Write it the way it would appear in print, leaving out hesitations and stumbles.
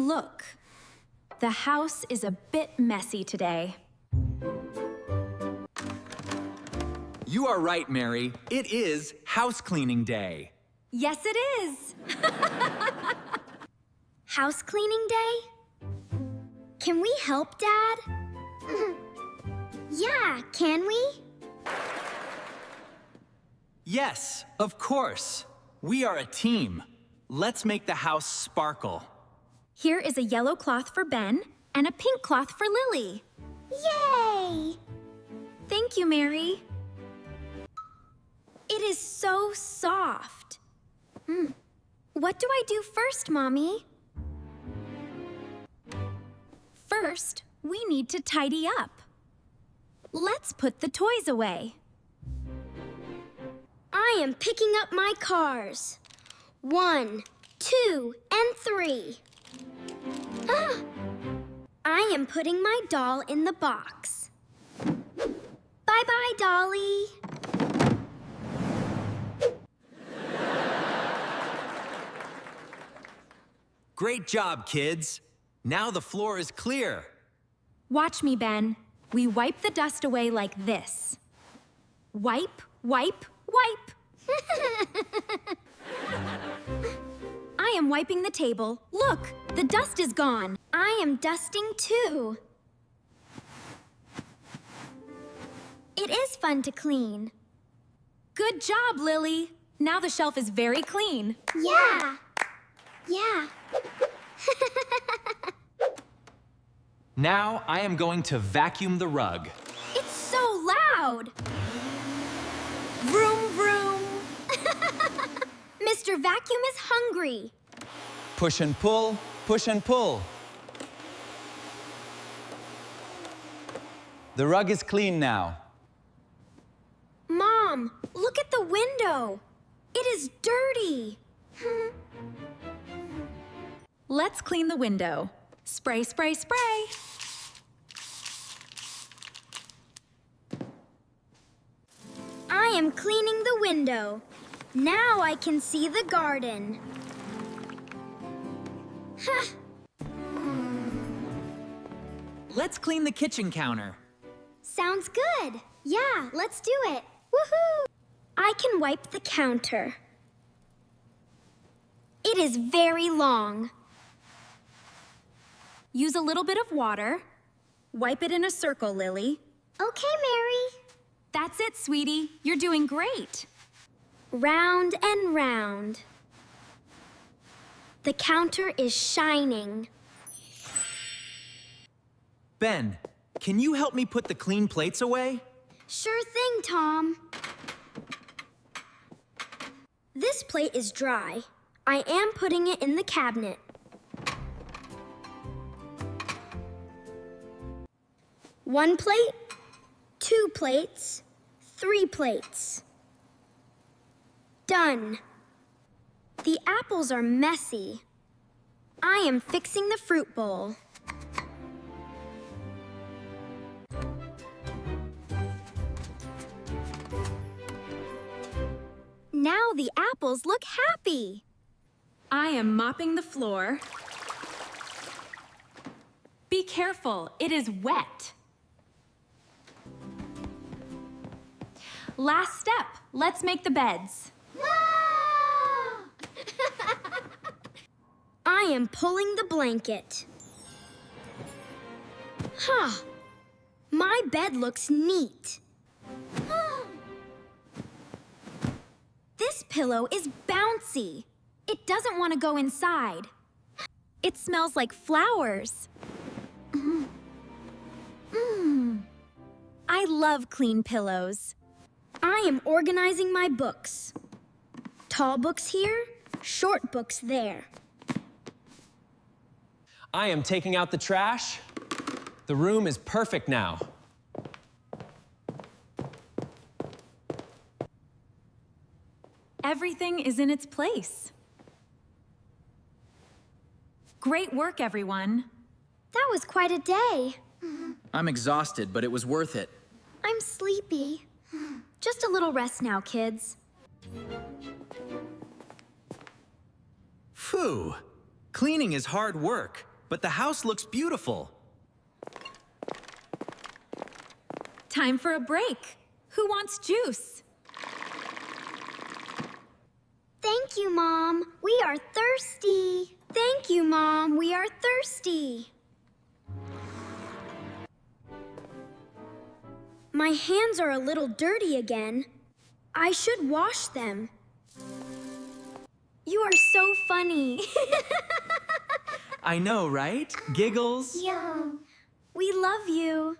look. The house is a bit messy today. You are right, Mary. It is house cleaning day. Yes, it is. House cleaning day? Can we help, Dad? Yeah, can we? Yes, of course. We are a team. Let's make the house sparkle. Here is a yellow cloth for Ben and a pink cloth for Lily. Yay! Thank you, Mary. It is so soft. What do I do first, Mommy? First, we need to tidy up. Let's put the toys away. I am picking up my cars. 1, 2, and 3. I am putting my doll in the box. Bye-bye, Dolly. Great job, kids. Now the floor is clear. Watch me, Ben. We wipe the dust away like this. Wipe, wipe, wipe. I am wiping the table. Look, the dust is gone. I am dusting too. It is fun to clean. Good job, Lily. Now the shelf is very clean. Yeah. Yeah. Now I am going to vacuum the rug. It's so loud. Vroom, vroom. Mr. Vacuum is hungry. Push and pull, push and pull. The rug is clean now. Mom, look at the window. It is dirty. Let's clean the window. Spray, spray, spray. I am cleaning the window. Now I can see the garden. Let's clean the kitchen counter. Sounds good. Yeah, let's do it. Woohoo! I can wipe the counter. It is very long. Use a little bit of water. Wipe it in a circle, Lily. Okay, Mary. That's it, sweetie. You're doing great. Round and round. The counter is shining. Ben, can you help me put the clean plates away? Sure thing, Tom. This plate is dry. I am putting it in the cabinet. One plate, 2 plates, 3 plates. Done. The apples are messy. I am fixing the fruit bowl. Now the apples look happy. I am mopping the floor. Be careful, it is wet. Last step, let's make the beds. I am pulling the blanket. My bed looks neat. This pillow is bouncy. It doesn't want to go inside. It smells like flowers. I love clean pillows. I am organizing my books. Tall books here, short books there. I am taking out the trash. The room is perfect now. Everything is in its place. Great work, everyone. That was quite a day. I'm exhausted, but it was worth it. I'm sleepy. Just a little rest now, kids. Phew! Cleaning is hard work. but the house looks beautiful. Time for a break. Who wants juice? Thank you, Mom. We are thirsty. Thank you, Mom. We are thirsty. My hands are a little dirty again. I should wash them. You are so funny. I know, right? Giggles. Yeah. We love you.